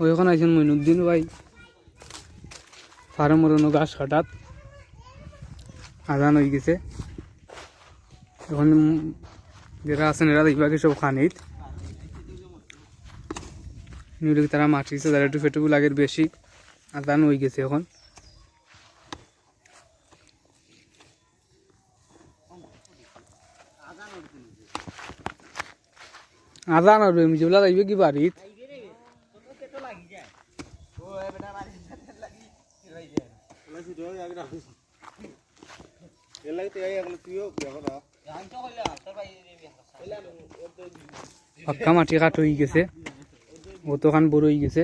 ওই এখন আইছেন মইনুদ্দিন ভাই ফার্মের অন্য গাছ কাটাত আজান হয়ে গেছে এখন যারা আছেন এরা দেখবাকে সব খানিত নিউলিকে তারা মাটিছে যারা একটু ফেটুকু লাগে বেশি আজান হয়ে গেছে এখন আজান হবে মিজুলা যাইবে কি বাড়িত পাক্কা মাটি কাঠ হয়ে গেছে অতখান বড় হয়ে গেছে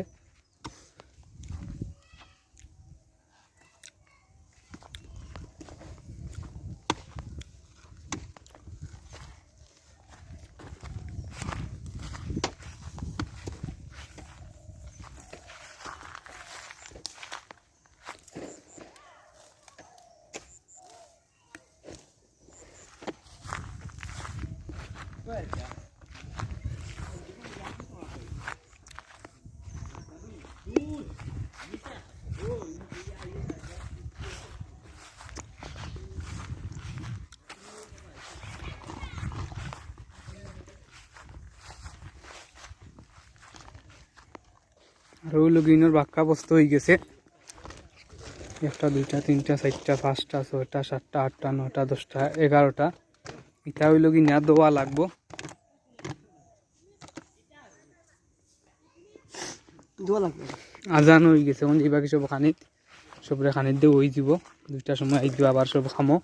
আর ওই লগিনের বাক্কা বস্তু হয়ে গেছে একটা দুইটা তিনটা চারটা পাঁচটা ছয়টা সাতটা আটটা নটা 10টা 11টা এটা ওই লগি না দেওয়া লাগবো আজান হয়ে গেছে এখন এইভাবে সব খানিত সবরে খানিত দিয়ে ওই দিব 2টার সময় আই দিব আবার সব খামো